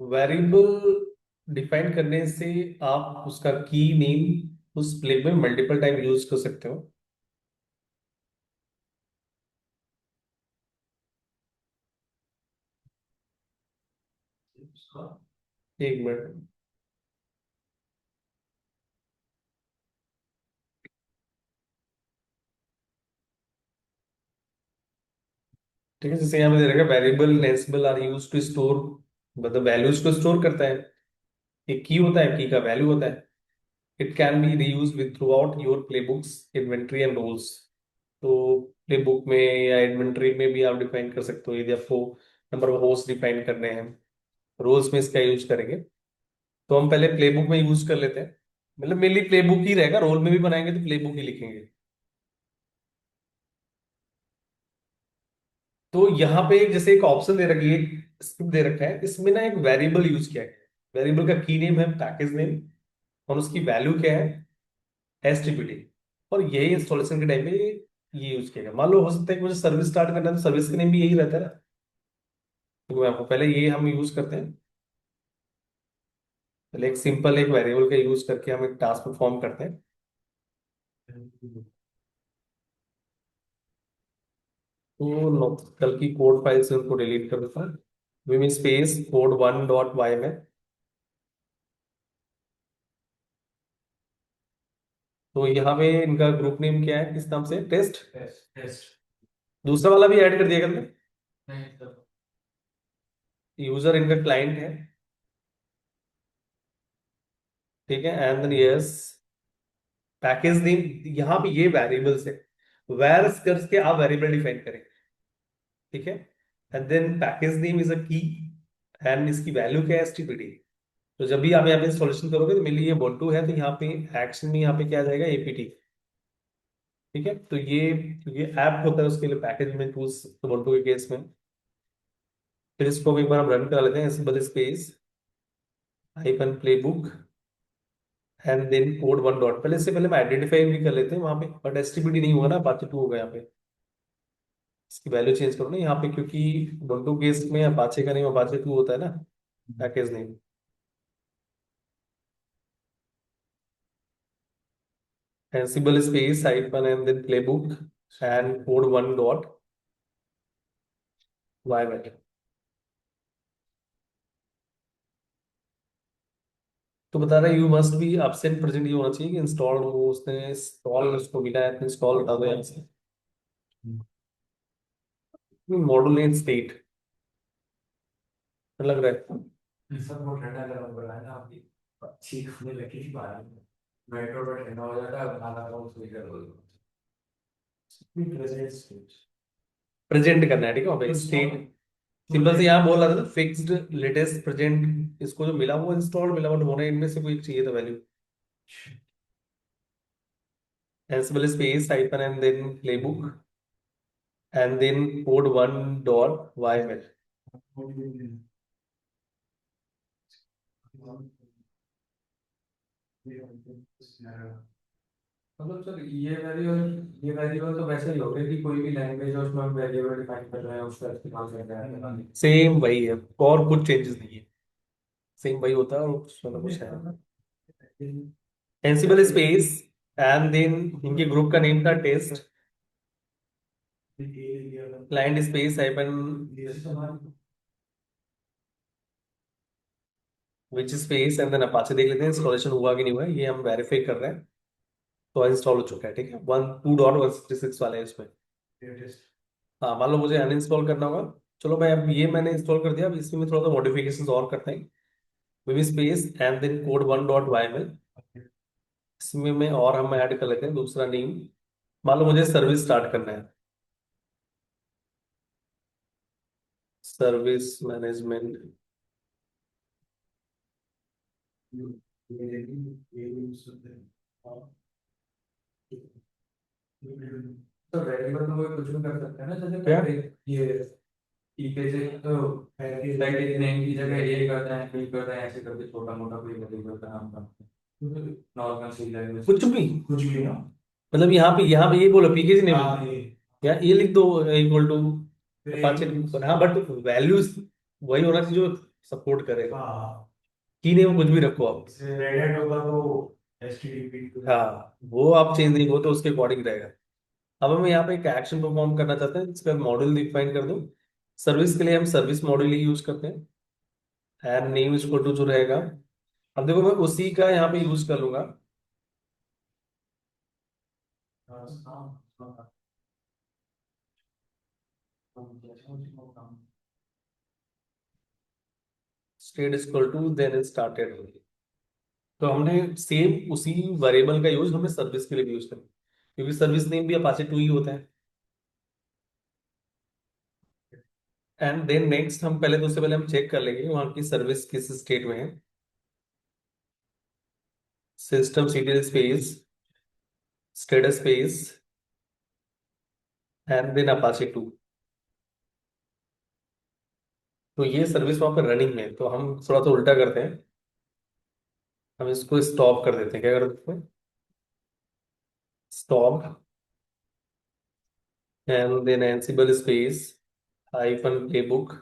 Variable define करने से आप उसका की नेम उस प्लेग में मल्टीपल टाइम यूज कर सकते हो। एक मिनट। ठीक है, जैसे यहाँ पे दे रखा है variables are used to store, मतलब वैल्यूज को स्टोर करता है। एक की होता है, की का वैल्यू होता है। It can be reuse with throughout your playbooks, inventory and roles. तो प्ले बुक में या इन्वेंट्री में भी आप डिफाइन कर सकते हो, यदि आपको नंबर ऑफ होस्ट डिफाइन करने हैं। रोल्स में इसका यूज करेंगे। तो हम पहले प्ले बुक में यूज कर लेते हैं। मतलब मेनली प्ले बुक ही रहेगा, रोल में भी बनाएंगे तो प्ले बुक ही लिखेंगे। तो यहाँ पे जैसे एक ऑप्शन दे रखी है, स्क्रिप्ट दे रखा है, इसमें ना एक वेरिएबल यूज किया है। वेरिएबल का की नेम है पैकेज नेम, और उसकी वैल्यू क्या है, एसटीपीटी। और यही इंस्टॉलेशन के टाइम पे ये यूज किया गया। मान लो हो सकता है कि मुझे सर्विस स्टार्ट करना है तो सर्विस का नेम भी यही रहता है ना। तो मैं आपको पहले ये हम यूज करते हैं। पहले एक सिंपल एक वेरिएबल का यूज करके हम एक टास्क परफॉर्म करते हैं। तो कल की कोड फाइल से उनको डिलीट कर देता हूँ। Vim space code one dot Y में। तो यहाँ पे इनका ग्रुप नेम क्या है, किस नाम से, टेस्ट। टेस्ट। दूसरा वाला भी ऐड कर दिया करते। यूजर इनका क्लाइंट है। ठीक है, and then yes package name. यहाँ पे ये वेरिएबल्स है, वेर करके आप वेरिएबल डिफाइन करें। ठीक है, and then package name is a key, and इसकी वैल्यू क्या है, एसटीपीडी। तो जब भी आप यहाँ पे इंस्टॉलेशन करोगे तो मेरे लिए ये बोल्टू है, तो यहाँ पे एक्शन में यहाँ पे क्या आ जाएगा, एपीटी। ठीक है, तो ये ऐप होता है, उसके लिए पैकेज में टूल्स बोल्टू के केस में। फिर इसको एक बार हम रन करा लेते हैं, simple space hyphen play book and then code one dot. पहले इससे पहले हम आइडेंटिफाई भी कर लेते हैं वहां पे, बट एसटीपीडी नहीं होगा ना, अपाचे टू होगा यहाँ पे। इसकी वैल्यू चेंज करो ना यहाँ पे, क्योंकि बोल्टू केस में अपाचे का नेम अपाचे टू होता है ना, package name. Ansible space hyphen and then play book and code one dot Y. तो बता रहा है you must be absent present, ये होना चाहिए कि इंस्टॉल्ड हो, उसने इंस्टॉल उसको मिला है तो इंस्टॉल बता दो यहाँ से। मॉड्यूल स्टेट लग रहा है। सब वो ठंडा गर्म कर रहा है ना आपकी अच्छी होने लगी थी बाहर में। मेट्रो पे ठंडा हो जाता है खाना का उसको कर दो। प्रेजेंट करना है, ठीक है भाई, स्टेट। सिंपल से यहाँ बोल रहा था ना, फिक्स्ड लेटेस्ट प्रेजेंट, इसको जो मिला वो इंस्टॉल मिला, बट होना इनमें से कोई एक चाहिए था value. Ansible space hyphen and then playbook and then code one dot Y में। मतलब सर ये वेरिएबल तो वैसे ही हो गया कि कोई भी लैंग्वेज है उसमें हम वेरिएबल डिफाइन कर रहे हैं उसका इस्तेमाल कर रहे हैं। सेम वही है, और कुछ चेंजेस नहीं है, सेम वही होता है, और उसमें तो कुछ है। एंसिबल स्पेस एंड देन इनके ग्रुप का नेम था test, client space hyphen which space and then Apache. देख लेते हैं इंस्टॉलेशन हुआ कि नहीं हुआ है, ये हम वेरीफाई कर रहे हैं। तो इंस्टॉल हो चुका है, ठीक है, one two dot one sixty six वाले हैं इसमें। हाँ, मान लो मुझे अनइंस्टॉल करना होगा। चलो मैं अब ये मैंने इंस्टॉल कर दिया, अब इसमें थोड़ा सा मॉडिफिकेशन और करते हैं। Vim space and then code one dot Y में। इसमें में और हम ऐड कर लेते हैं दूसरा नेम। मान लो मुझे सर्विस स्टार्ट करना है, सर्विस मैनेजमेंट। तो वेरिएबल में कोई कुछ भी कर सकते हैं ना जैसे क्या, पहले ये टीके से तो लाइक नेम की जगह ये करते हैं फिल करते हैं ऐसे करके छोटा मोटा कोई वेरिएबल का नाम करते हैं नॉर्मल सी लैंग्वेज कुछ भी ना। मतलब यहाँ पे ये बोलो पीकेजी नेम, हाँ ये या ये लिख दो इक्वल टू फिर अपाचे। हाँ, बट वैल्यूज वही होना चाहिए जो सपोर्ट करेगा। हाँ, की नहीं, वो कुछ भी रखो आप। जैसे रेड हैट होगा तो HTTP। हाँ, वो आप चेंज नहीं, वो तो उसके अकॉर्डिंग रहेगा। अब हम यहाँ पे एक एक्शन परफॉर्म करना चाहते हैं, इसका मॉड्यूल डिफाइन कर दो। सर्विस के लिए हम सर्विस मॉड्यूल ही यूज करते हैं। एंड नेम इक्वल टू जो रहेगा, अब देखो मैं उसी का यहाँ पे यूज कर लूंगा। State equal to then started. तो हमने सेम उसी वेरिएबल का यूज हमें सर्विस के लिए भी यूज करना है, क्योंकि सर्विस नेम भी अपाचे 2 ही होता है। एंड देन नेक्स्ट हम पहले तो उससे पहले हम चेक कर लेंगे वहाँ की सर्विस किस स्टेट में है। Systemctl space status space and then Apache 2। तो ये सर्विस वहाँ पर रनिंग में है, तो हम थोड़ा सा उल्टा करते हैं। हम इसको स्टॉप कर देते हैं, क्या कर देते हैं, stop and then Ansible space hyphen playbook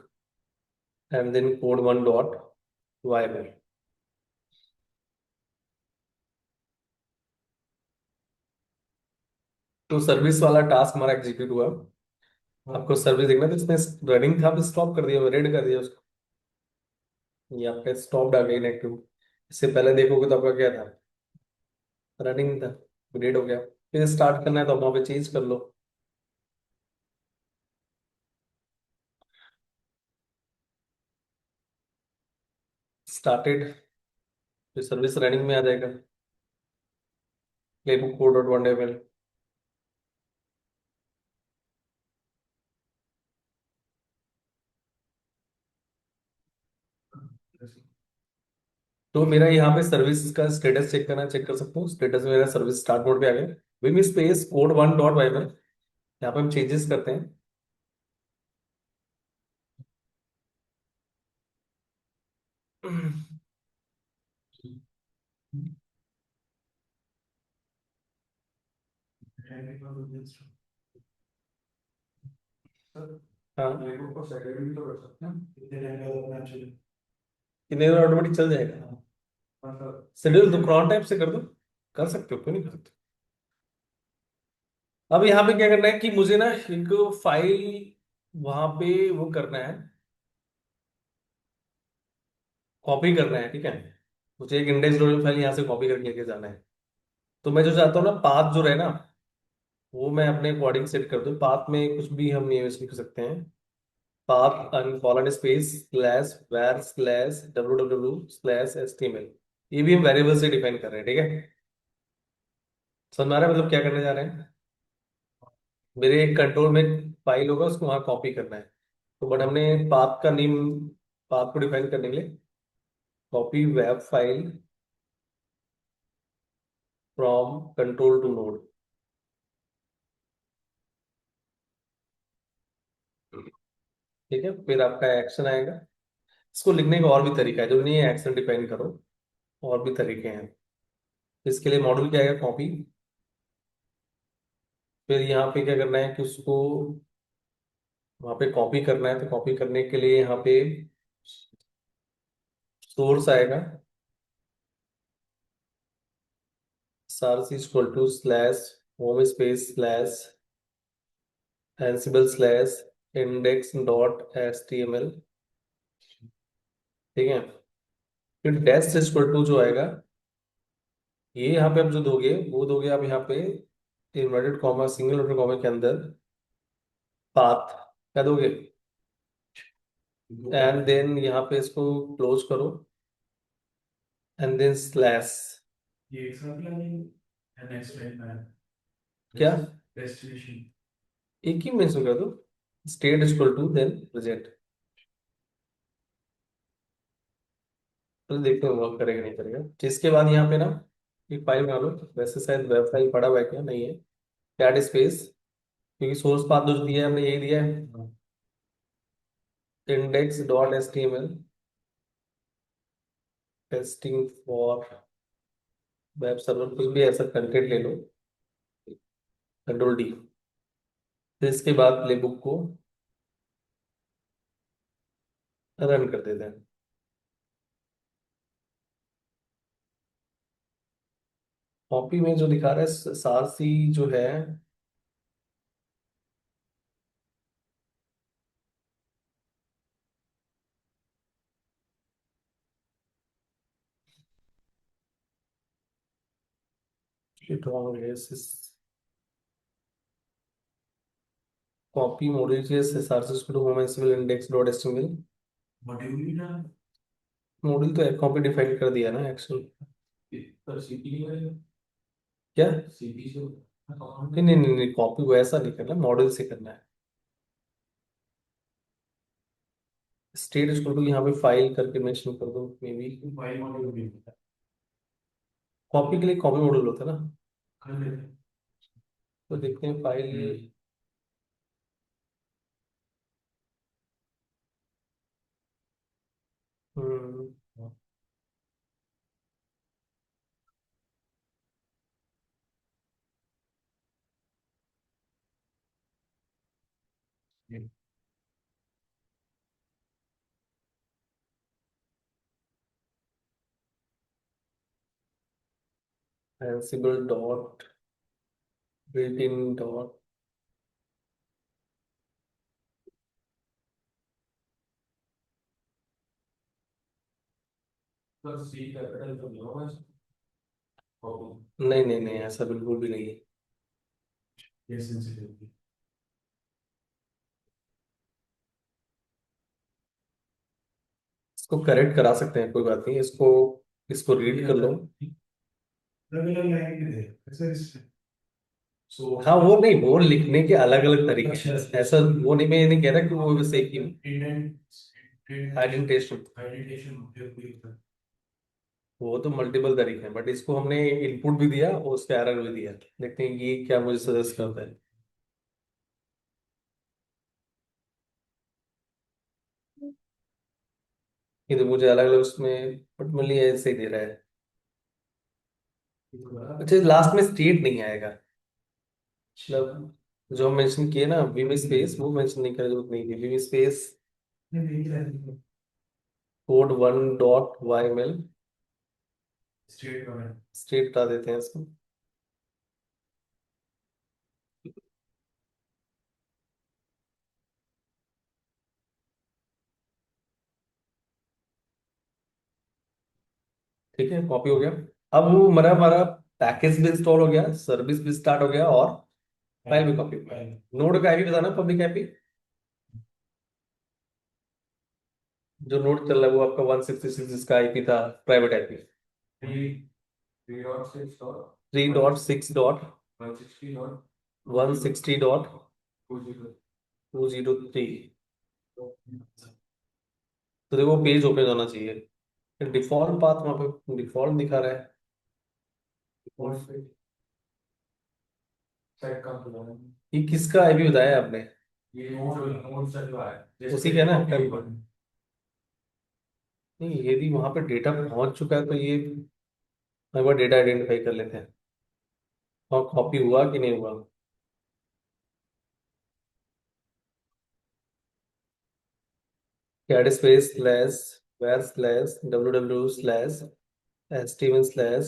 and then code 1 dot वाइबर। तो सर्विस वाला टास्क हमारा एग्जीक्यूट हुआ। आपको सर्विस देखना था, इसमें रनिंग था, स्टॉप कर दिया, रेड कर दिया उसको। ये आपका स्टॉप आ गई इनएक्टिव। इससे पहले देखोगे तो आपका क्या था, रनिंग था, रेड हो गया। फिर स्टार्ट करना है तो आप वहां पे चेंज कर लो, स्टार्टेड। फिर सर्विस रनिंग में आ जाएगा, playbook code dot one M. तो मेरा यहाँ पे सर्विस का स्टेटस चेक करना, चेक कर सकते हो, स्टेटस मेरा सर्विस स्टार्ट मोड पे आ गया। Vim space code 1 dot Viber, यहाँ पे हम चेंजेस करते हैं। हाँ, कितने ऑटोमेटिक चल जाएगा। शेड्यूल तो क्रॉन टाइप से कर दो, कर सकते हो, क्यों नहीं कर सकते। अब यहाँ पे क्या करना है कि मुझे ना एक फाइल वहां पे वो करना है, कॉपी करना है, ठीक है। मुझे एक इंडेक्स डॉट फाइल यहाँ से कॉपी करके लेके जाना है। तो मैं जो चाहता हूँ ना, पाथ जो रहे ना, वो मैं अपने अकॉर्डिंग सेट कर दूँ। पाथ में कुछ भी हम ये लिख सकते हैं, पाथ अनकॉलन space slash var slash W W slash HTML. ये भी हम वेरिएबल से डिफाइन कर रहे हैं, ठीक है। समझ में आ रहा है मतलब क्या करने जा रहे हैं। मेरे एक कंट्रोल में फाइल होगा, उसको वहां कॉपी करना है। तो बट हमने पाथ का नेम, पाथ को डिफाइन करने के लिए copy web file from control to node, ठीक है। फिर आपका एक्शन आएगा। इसको लिखने का और भी तरीका है, जो नहीं है एक्शन डिफाइन करो, और भी तरीके हैं। इसके लिए मॉड्यूल क्या आएगा, कॉपी। फिर यहाँ पे क्या करना है कि उसको वहां पे कॉपी करना है। तो कॉपी करने के लिए यहाँ पे सोर्स आएगा, source equal to slash home space slash Ansible slash index dot H T M L, ठीक है। फिर डैश इक्वल टू जो आएगा, ये यहाँ पे आप जो दोगे वो दोगे आप यहाँ पे inverted comma single inverted comma के अंदर पाथ क्या दोगे, एंड देन यहाँ पे इसको क्लोज करो एंड देन स्लैश। ये एक साथ लगेंगे नेक्स्ट टाइम में क्या, डेस्टिनेशन। एक ही मेंशन कर दो, state equal to then present. तो देखते हैं वर्क करेगा नहीं करेगा। तो इसके बाद यहाँ पे ना एक फाइल बना लो, वैसे शायद वेब फाइल पड़ा हुआ है, क्या नहीं है, कैट स्पेस, क्योंकि सोर्स पाथ जो दिया है हमने यही दिया है, index dot H T M L testing for web server, कुछ भी ऐसा कंटेंट ले लो, कंट्रोल डी। फिर इसके बाद प्लेबुक को रन कर देते हैं। कॉपी में जो दिखा रहा है सारसी जो है, shit, wrong है कॉपी मॉड्यूल के सारसी school home SQL index dot HTML. Module ना, मॉड्यूल तो एक कॉपी डिफाइन कर दिया ना एक्चुअल। पर सीपी में, क्या? सीपी से नहीं नहीं नहीं, नहीं कॉपी वैसा नहीं करना, मॉडल से करना है। स्टेट इसको तो यहाँ पे फाइल करके मेंशन कर दो मे बी। फाइल मॉड्यूल भी कॉपी के लिए कॉपी मॉडल होता है ना। कर लेते हैं। तो देखते हैं file. Hmm. Ansible dot built in dot. तो सी कैपिटल तो नहीं होगा इसको। नहीं नहीं नहीं, ऐसा बिल्कुल भी नहीं है। ये सेंसिटिव। इसको करेक्ट करा सकते हैं, कोई बात नहीं, इसको इसको रीड कर लो। रेगुलर लाइन भी दे ऐसे इस सो हाँ वो नहीं, वो लिखने के अलग अलग तरीके अच्छा हैं। अच्छा ऐसा वो नहीं, मैं ये नहीं कह रहा कि वो बस एक ही इंडेंटेशन आइडेंटिटेशन। आइडेंटिटेशन होते हैं। वो तो मल्टीपल तरीके हैं, बट इसको हमने इनपुट भी दिया और उसका एरर भी दिया। देखते हैं ये क्या मुझे सजेस्ट करता है। ये तो मुझे अलग अलग उसमें बट मिली ऐसे ही दे रहा है। अच्छा, लास्ट में स्टेट नहीं आएगा, मतलब जो हम मेंशन किए ना विम स्पेस, वो मेंशन नहीं करने की जरूरत नहीं थी। Vim space code one dot Y M L state में स्टेट बता देते हैं इसको। ठीक है, कॉपी हो गया। अब वो हमारा हमारा पैकेज भी इंस्टॉल हो गया, सर्विस भी स्टार्ट हो गया, और फाइल भी कॉपी हो गया। नोड का आईपी बताना, पब्लिक आईपी। जो नोड चल रहा है वो आपका 166 जिसका आईपी था, private IP. Three three dot six dot 3.6.160 160 dot dot 2 0 two zero three तो देखो पेज ओपन होना चाहिए। डिफॉल्ट पाथ वहाँ पे डिफॉल्ट दिखा रहा है। सेट का खुला है। ये किसका आईपी बताया आपने? ये नोड नोड से जो है उसी जैसे का ना कॉपी कल। नहीं, यदि वहां पे डेटा पहुंच चुका है तो ये एक बार डेटा आइडेंटिफाई कर लेते हैं और कॉपी हुआ कि नहीं हुआ। Cat space slash var slash W W slash HTML slash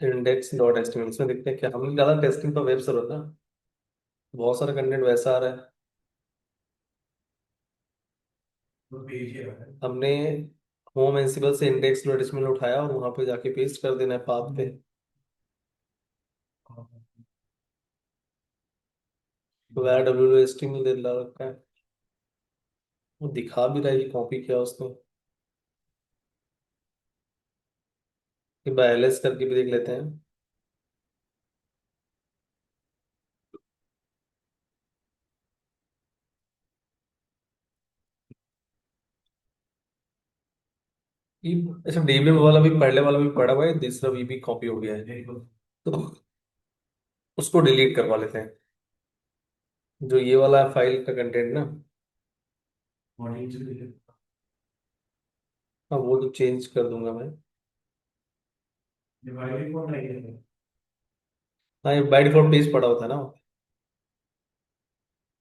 index dot HTML. इसमें देखते हैं क्या हमने ज्यादा टेस्टिंग पर वेब सर्वर ना, बहुत सारा कंटेंट वैसा आ रहा है। तो पेज है। हमने होम एंसिबल से इंडेक्स डॉट एचटीएमएल उठाया और वहां पे जाके पेस्ट कर देना है पाथ पे। वेर डब्ल्यू डब्ल्यू एचटीएमएल दे रखा है, वो दिखा भी रहा है कि कॉपी किया उसने। कि बाय एलएस करके भी देख लेते हैं। ये अच्छा, डीबीएम वाला भी पहले वाला भी पड़ा हुआ है, तीसरा भी कॉपी हो गया है। तो उसको डिलीट करवा लेते हैं, जो ये वाला फाइल का कंटेंट ना। हाँ वो तो चेंज कर दूंगा मैं। हाँ ये बाय डिफॉल्ट पेज पड़ा होता है ना,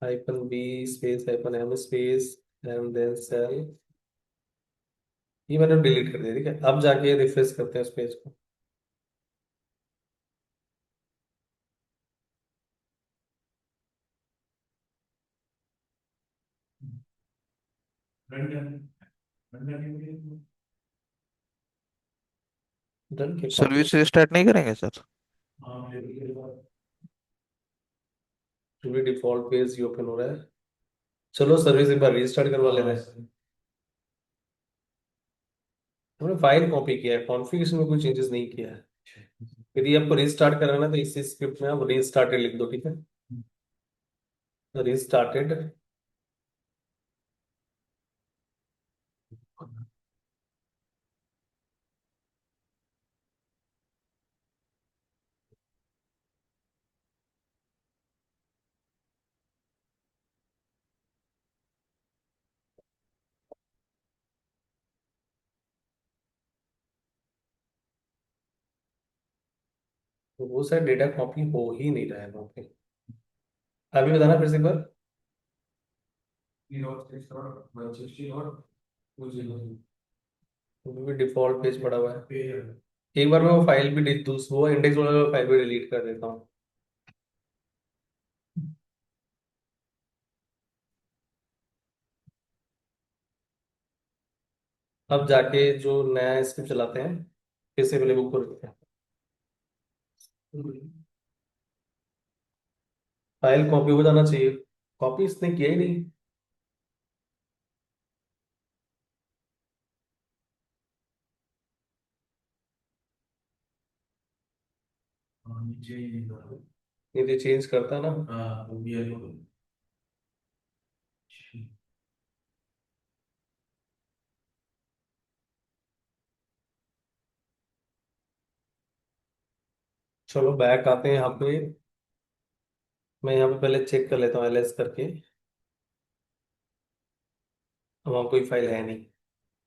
hyphen B space hyphen M space and then shell. ये मैंने डिलीट कर दिया, ठीक है। अब जाके रिफ्रेश करते हैं इस पेज को। रन रन रन डन के कॉपी। सर्विस स्टार्ट नहीं करेंगे सर? हाँ मेरे भी डिफॉल्ट पेज ही ओपन हो रहा है। चलो सर्विस एक बार रीस्टार्ट करवा लेते हैं। हमने फाइल कॉपी किया है, कॉन्फ़िगरेशन में कोई चेंजेस नहीं किया है। यदि आपको रीस्टार्ट कराना है तो इसी स्क्रिप्ट में आप रीस्टार्टेड लिख दो, ठीक है। रीस्टार्टेड। तो वो शायद डेटा कॉपी हो ही नहीं रहा है वहाँ पे। अभी बताना फिर से एक बार। वो भी डिफॉल्ट पेज पड़ा हुआ है। एक बार मैं वो फाइल भी दूसरा वो इंडेक्स वाला फाइल भी डिलीट कर देता हूँ। अब जाके जो नया स्क्रिप्ट चलाते हैं, फिर से पहले बुक को लिखते हैं। फाइल कॉपी हो जाना चाहिए। कॉपी इसने किया ही नहीं। नीचे ही नहीं था। यदि चेंज करता ना। हाँ वो भी है तो। चलो बैक आते हैं यहाँ पे। मैं यहाँ पे पहले चेक कर लेता हूँ एलएस करके। वहाँ कोई फाइल है नहीं।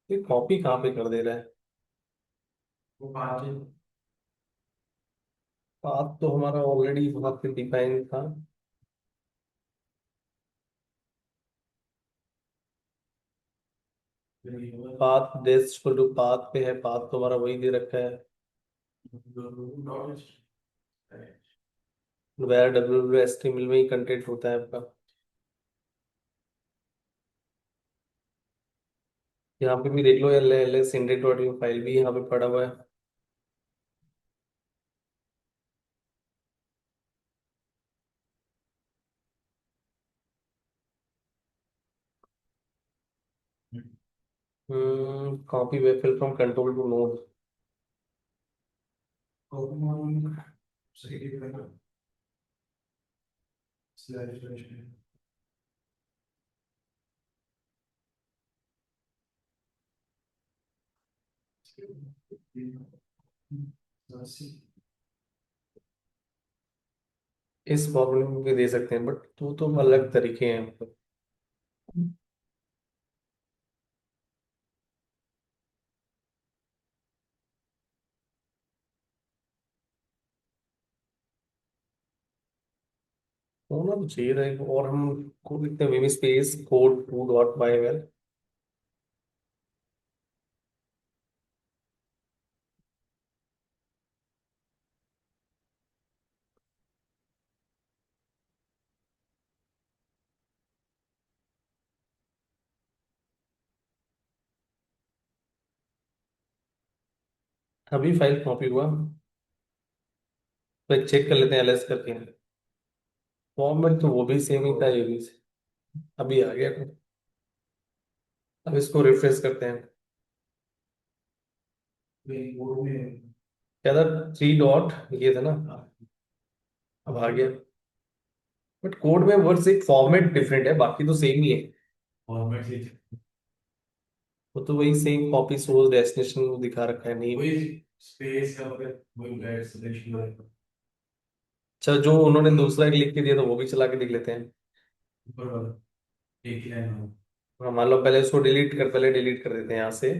ये कॉपी कहाँ पे कर दे रहा है। वो पाँच है। पाथ तो हमारा ऑलरेडी वहाँ पे डिफाइन था। पाथ देश टू पाथ पे है, पाथ तो हमारा वही दे रखा है। वेर डब्ल्यू एस टी मिल में ही कंटेंट होता है आपका। यहाँ पे भी देख लो, L L S index dot file भी यहाँ पे पड़ा हुआ है। Copy web file from control to node. सही है। स्लैश स्लैश इस फॉर्मूले में भी दे सकते हैं, बट तो अलग तरीके हैं मतलब। होना तो चाहिए था। और हम को लिखते हैं vim space code two dot by well. अभी फाइल कॉपी हुआ। तो चेक कर लेते हैं एलएस करके। फॉर्मेट तो वो भी सेम ही था, ये भी अभी आ गया। अब इसको रिफ्रेश करते हैं। बोर्ड में। क्या था, थ्री डॉट ये था ना। अब आ गया। बट कोड में वर्ड्स एक फॉर्मेट डिफरेंट है, बाकी तो सेम ही है। फॉर्मेट से वो तो वही सेम कॉपी सोर्स डेस्टिनेशन दिखा रखा है नहीं। वही स्पेस का फिर वही गैर सिलेक्शन ऊपर अच्छा, जो उन्होंने दूसरा एक लिख के दिया था वो भी चला के देख लेते हैं। वाला एक ही लाइन हो। हाँ, मान लो पहले उसको पहले डिलीट कर देते हैं यहाँ से।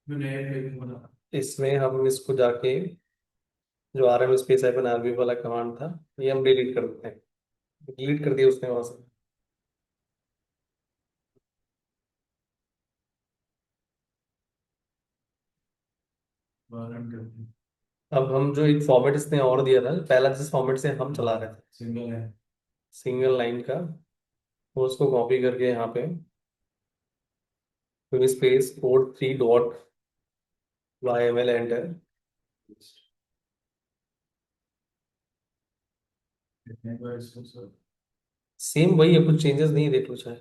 मैं नया पेज बना। इसमें हम इसको जाके जो R M space hyphen R B वाला कमांड था, ये हम डिलीट कर देते हैं। डिलीट कर दिया उसने वहां से। बाहर रन करते हैं। अब हम जो एक फॉर्मेट इसने और दिया था, पहला जिस फॉर्मेट से हम चला रहे थे, सिंगल है। सिंगल लाइन का, वो उसको कॉपी करके यहाँ पे space code 3 dot YML enter. Same वही है, कुछ चेंजेस नहीं, देख लो चाहे।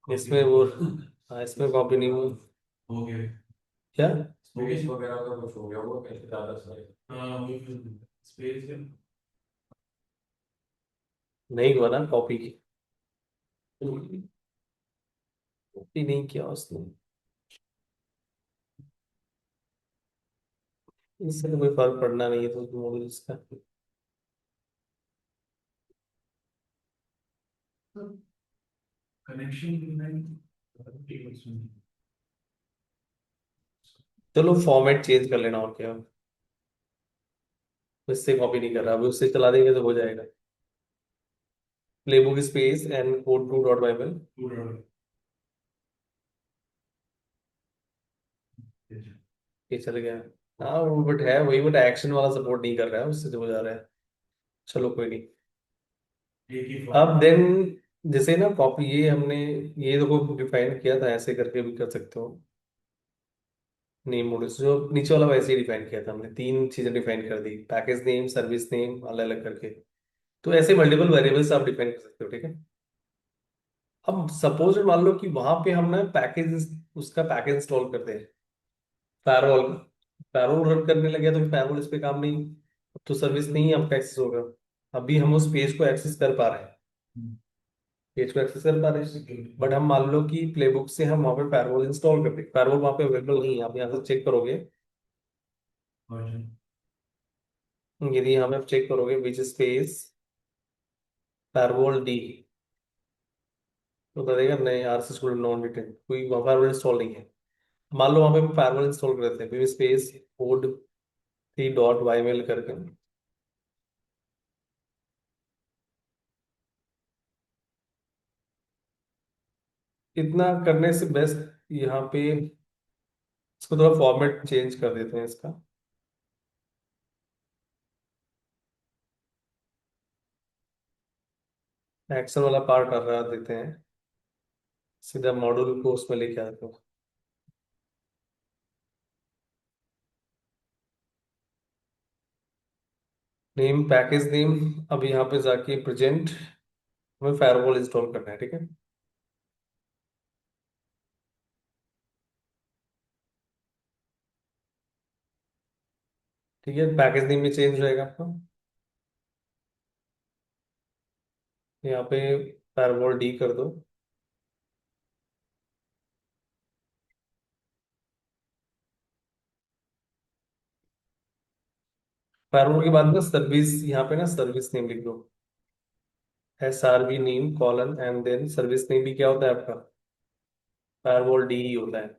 इसमें वो, हाँ इसमें कॉपी नहीं हुआ। हो गया। क्या? स्पेस वगैरह का कुछ हो गया वो कैसे ज्यादा सही। हाँ वही स्पेस है। नहीं हुआ ना कॉपी की, कॉपी नहीं किया उसने। इससे तो कोई फर्क पड़ना नहीं है तो मॉडल्स का। कनेक्शन। चलो फॉर्मेट चेंज कर लेना और क्या, इससे कॉपी नहीं कर रहा, अभी उससे चला देंगे तो हो जाएगा। Playbook space and code 2 dot Bible. ये चल गया। हाँ वो बट है वही, बट एक्शन वाला सपोर्ट नहीं कर रहा है, उससे जो हो जा रहा है। चलो कोई नहीं। एक ही अब फॉर्मेट। देन, जैसे ना कॉपी ये हमने, ये देखो डिफाइन किया था, ऐसे करके भी कर सकते हो। नेम मॉड्यूल्स जो नीचे वाला वैसे ही डिफाइन किया था हमने, तीन चीजें डिफाइन कर दी, पैकेज नेम, सर्विस नेम, अलग अलग करके। तो ऐसे मल्टीपल वेरिएबल्स आप डिफाइन कर सकते हो, ठीक है। अब सपोज मान लो कि वहां पे हम ना पैकेज, उसका पैकेज इंस्टॉल करते हैं, पैरोल पैरोल रन करने लगे तो पैरोल इस पे काम नहीं, अब तो सर्विस नहीं आपका एक्सेस होगा। अभी हम उस पेज को एक्सेस कर पा रहे हैं, पेज को एक्सेस कर पा रहे हैं, बट हम मान लो कि प्लेबुक से हम वहाँ पे पैरोल इंस्टॉल करते हैं, पैरोल वहाँ पे अवेलेबल नहीं है, आप यहाँ से चेक करोगे। यदि यहाँ पे आप चेक करोगे विच स्पेस पैरोल डी, तो बताएगा नहीं, आर सी स्टूडेंट नॉन रिटेन, कोई वहाँ पैरोल इंस्टॉल नहीं है। मान लो वहाँ पे पैरोल इंस्टॉल कर देते हैं, which space code 3 dot YML करके। इतना करने से बेस्ट यहाँ पे इसको थोड़ा फॉर्मेट चेंज कर देते हैं इसका। एक्सेल वाला पार्ट हटा देते हैं, सीधा मॉड्यूल को उसमें लेके आते हैं। नेम, पैकेज नेम, अब यहाँ पे जाके प्रेजेंट हमें फायरवॉल इंस्टॉल करना है, ठीक है। ठीक है, पैकेज नेम में चेंज रहेगा आपका, यहाँ पे फायरवॉल डी कर दो। फायरवॉल के बाद ना सर्विस, यहाँ पे ना सर्विस नेम लिख दो, SRV name colon and then service name भी क्या होता है आपका, फायरवॉल डी ही होता है।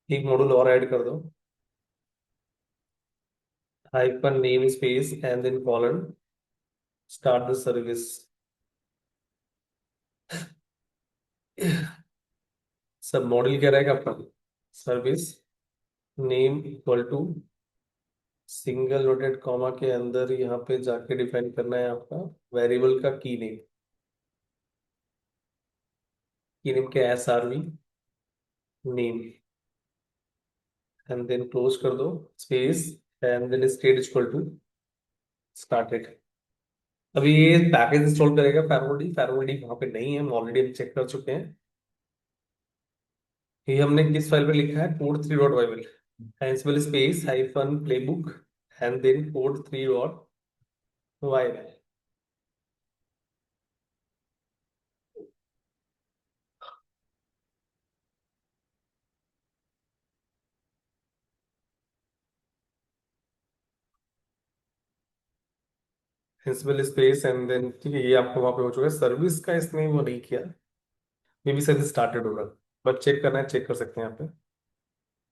एक मॉड्यूल और ऐड कर दो, hyphen name space and then colon start the service. सब मॉडल क्या रहेगा आपका, service name equal to single dotted comma के अंदर यहाँ पे जाके डिफाइन करना है आपका वेरिएबल का की नेम। की नेम क्या है, SRV name, and then close कर दो space, and then state equal to started. अभी ये पैकेज इंस्टॉल करेगा पैरोडी, पैरोडी वहां पे नहीं है, हम ऑलरेडी हम चेक कर चुके हैं। ये हमने किस फाइल पे लिखा है, कोड 3 डॉट बाइबल, Ansible space hyphen playbook and then code 3 dot वाइबल। एंसिबल स्पेस एंड देन, ठीक है, ये आपको वहां पे हो चुका है। सर्विस का इसने वो नहीं किया, मे बी सर्विस स्टार्टेड होगा, बट चेक करना है, चेक कर सकते हैं यहाँ पे।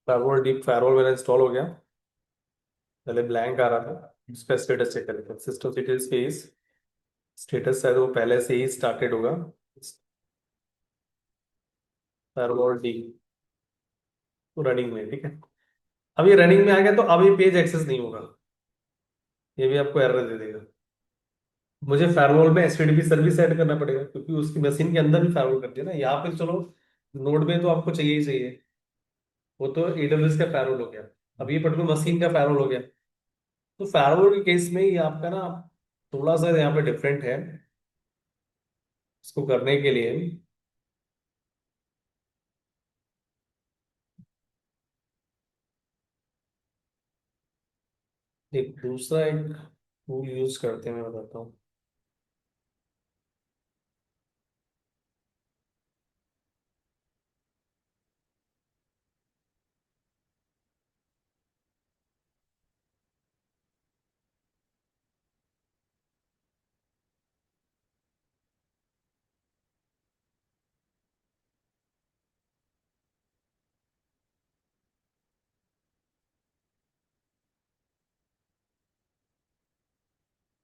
फायरवॉल डीप फायरवॉल मेरा इंस्टॉल हो गया, पहले ब्लैंक आ रहा था, इसका स्टेटस चेक करेंगे, सिस्टम डिटेल स्पेस स्टेटस शायद वो पहले से ही स्टार्टेड होगा, फायरवॉल डी। रनिंग में, ठीक है। अब ये रनिंग में आ गया तो अब ये पेज एक्सेस नहीं होगा, ये भी आपको एरर दे देगा। मुझे फायरवॉल में एचटीटीपी सर्विस ऐड करना पड़ेगा, क्योंकि उसकी मशीन के अंदर भी फायरवॉल करती है ना। यहाँ पे चलो नोड में तो आपको चाहिए ही चाहिए, वो तो एडब्ल्यूएस का फायरवॉल हो गया। अब ये पर्टिकुलर मशीन का फायरवॉल हो गया। तो फायरवॉल के केस में ये आपका ना थोड़ा सा यहाँ पे डिफरेंट है। इसको करने के लिए एक टूल यूज करते हैं, मैं बताता हूँ।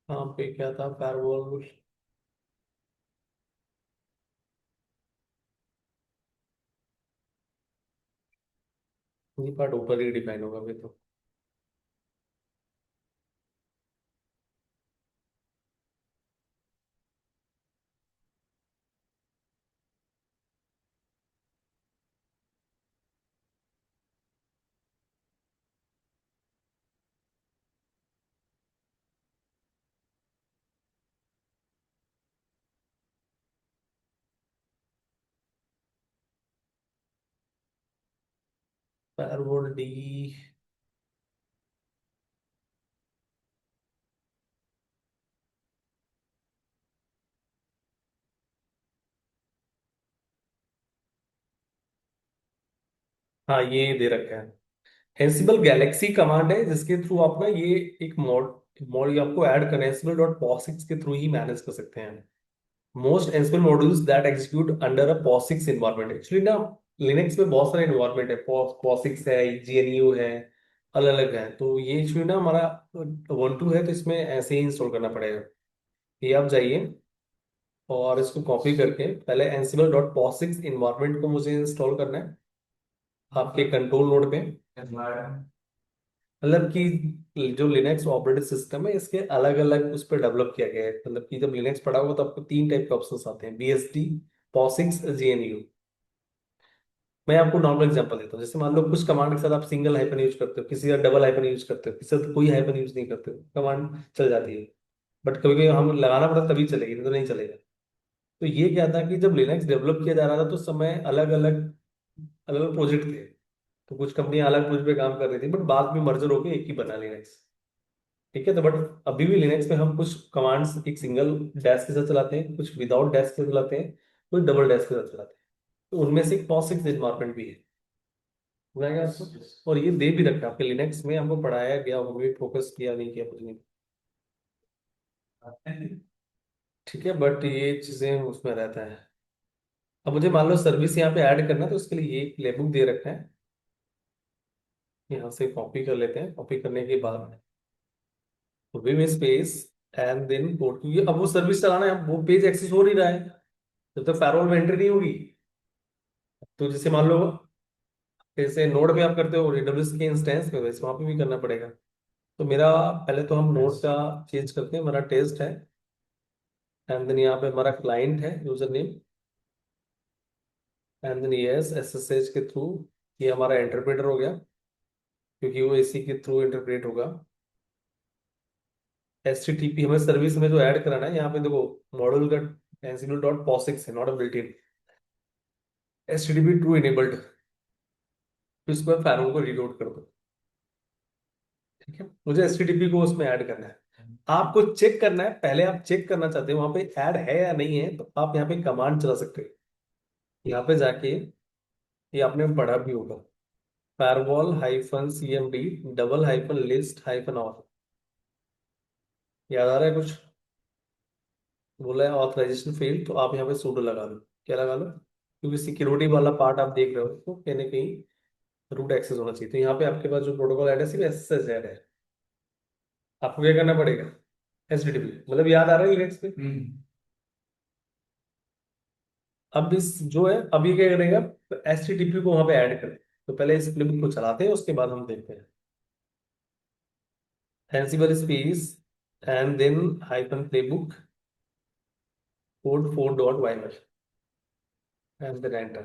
यहाँ पे क्या था फायरवॉल, ये पार्ट ऊपर ही डिफाइन होगा फिर तो। फायरवॉल डी, हाँ ये दे रखा है। एंसिबल गैलेक्सी कमांड है जिसके थ्रू आप ना ये एक मॉड आपको ऐड करना है, एंसिबल डॉट पॉसिक्स के थ्रू ही मैनेज कर सकते हैं। Most Ansible modules that execute under a POSIX environment, actually ना लिनक्स में बहुत सारे इन्वायरमेंट है, पॉसिक्स है, जीएनयू है, अलग अलग है। तो ये एक्चुअली ना हमारा 1.2 है, तो इसमें ऐसे ही इंस्टॉल करना पड़ेगा। ये आप जाइए और इसको कॉपी करके पहले एंसिबल डॉट पॉसिक्स इन्वायरमेंट को मुझे इंस्टॉल करना है आपके कंट्रोल नोड पे। मतलब कि जो लिनक्स ऑपरेटिंग सिस्टम है इसके अलग अलग उस पर डेवलप किया गया है। मतलब कि जब लिनक्स पढ़ा होगा तो आपको तीन टाइप के ऑप्शंस आते हैं, बीएसडी, पॉसिक्स, जीएनयू। मैं आपको नॉर्मल एग्जांपल देता हूँ। जैसे मान लो कुछ कमांड के साथ आप सिंगल हाइफन यूज करते हो, किसी का डबल हाइफन यूज करते हो, किसी का कोई हाइफन यूज नहीं करते हो, कमांड चल जाती है। बट कभी कभी हम लगाना पड़ता तभी चलेगी, नहीं तो नहीं चलेगा। तो ये क्या था कि जब लिनक्स डेवलप किया जा रहा था तो उस समय अलग अलग अलग अलग प्रोजेक्ट थे। तो कुछ कंपनियां अलग प्रोजेक्ट पे काम कर रही थी, बट बाद में मर्जर होकर एक ही बना लिनक्स। ठीक है। तो बट अभी भी लिनक्स में हम कुछ कमांड्स एक सिंगल डैश के साथ चलाते हैं, कुछ विदाउट डैश के साथ चलाते हैं, कुछ डबल डैश के साथ चलाते हैं। तो उनमें से एक पॉसिक्स इन्वायरमेंट भी है, बुझाएगा आपको। और ये दे भी रखा है आपके लिनक्स में, हमको पढ़ाया गया, वो भी फोकस किया नहीं किया कुछ नहीं। ठीक है, बट ये चीजें उसमें रहता है। अब मुझे मान लो सर्विस यहाँ पे ऐड करना है, तो उसके लिए ये एक प्लेबुक दे रखा है। यहाँ से कॉपी कर लेते हैं, कॉपी करने के बाद vim space and then code, क्योंकि अब वो सर्विस चलाना है, वो पेज एक्सेस हो नहीं रहा है जब तक फायरवॉल में एंट्री नहीं होगी। तो जैसे मान लो जैसे नोड पे आप करते हो एडब्ल्यूएस के इंस्टेंस में, वैसे वहां पे भी करना पड़ेगा। तो मेरा पहले तो हम नोड का चेंज करते हैं, हमारा टेस्ट है। एंड देन यहाँ पे हमारा क्लाइंट है, user name. And then yes SSH के थ्रू ये हमारा इंटरप्रेटर हो गया, क्योंकि वो इसी के थ्रू इंटरप्रेट होगा। एचटीटीपी हमें सर्विस में जो ऐड कराना है, यहाँ पे देखो मॉड्यूल का एंसिबल डॉट पॉसिक्स है, not a built in. HTTP true enabled, तो इसके बाद फायरवॉल को रीलोड कर दो। ठीक है, मुझे एचटीटीपी को उसमें ऐड करना है। आपको चेक करना है, पहले आप चेक करना चाहते हो वहां पे ऐड है या नहीं है, तो आप यहाँ पे कमांड चला सकते हो। यहाँ पे जाके ये आपने पढ़ा भी होगा, firewall hyphen CMD double hyphen list hyphen all. याद आ रहा है कुछ? बोला है ऑथराइजेशन फेल, तो आप यहाँ पे सूडो लगा लो। क्या लगा लो? क्योंकि सिक्योरिटी वाला पार्ट आप देख रहे हो तो कहीं ना कहीं रूट एक्सेस होना चाहिए। तो यहाँ पे आपके पास जो प्रोटोकॉल ऐड है सिर्फ एसएसएच ऐड है। आपको क्या करना पड़ेगा? एचटीटीपी, मतलब याद आ रहा है लिनक्स पे। अब इस जो है, अब ये क्या करेगा, एचटीटीपी को वहां पे ऐड करें। तो पहले इस प्लेबुक को चलाते हैं, उसके बाद हम देखते हैं। Ansible space and then hyphen playbook code 4.yml and then enter.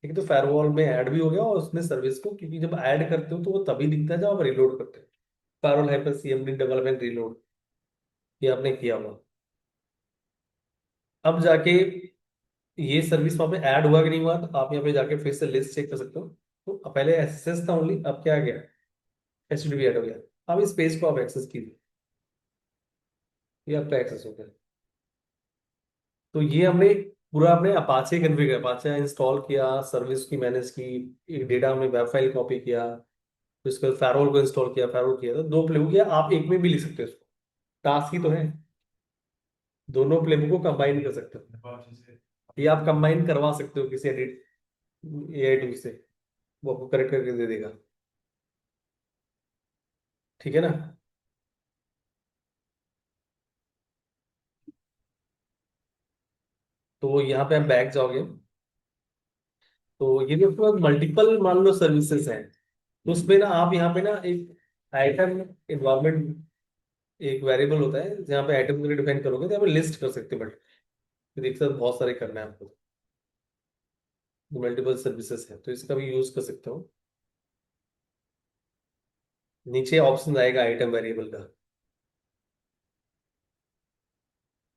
ठीक है, तो फायरवॉल में ऐड भी हो गया और उसने सर्विस को, क्योंकि जब ऐड करते हो तो वो तभी दिखता है जब आप रिलोड करते हो। Firewall hyphen CMD development reload, ये आपने किया हुआ। अब जाके ये सर्विस वहां पे ऐड हुआ कि नहीं हुआ, तो आप यहाँ पे जाके फिर से लिस्ट चेक कर सकते हो। तो पहले एसएसएस था ओनली, अब क्या आ गया, एचटीटीपी ऐड हो गया। अब इस पेज को आप एक्सेस कीजिए, ये आपका एक्सेस हो गया। तो ये हमने पूरा अपने अपाचे कॉन्फ़िगर, अपाचे इंस्टॉल किया, सर्विस की मैनेज की, एक डेटा हमने वेब फाइल कॉपी किया, फिर उसके बाद फायरवॉल को इंस्टॉल किया, फायरवॉल किया, तो दो प्लेबुक किया, आप एक में भी लिख सकते हो इसको। टास्क ही तो है, दोनों प्लेबुक को कंबाइन कर सकते हो। ये आप कंबाइन करवा सकते हो किसी एडिट एआई टूल से, वो आपको करेक्ट करके दे देगा। ठीक है ना। तो यहाँ पे आप बैक जाओगे, तो ये भी आपके पास मल्टीपल मान लो सर्विसेज हैं। तो उसमें ना आप यहाँ पे ना एक आइटम इन्वायरमेंट, एक वेरिएबल होता है जहाँ पे आइटम को डिफाइन करोगे तो यहाँ पे लिस्ट कर सकते हो, बट एक साथ बहुत सारे करना है आपको, मल्टीपल सर्विसेज है तो इसका भी यूज कर सकते हो। नीचे ऑप्शन आएगा आइटम वेरिएबल का,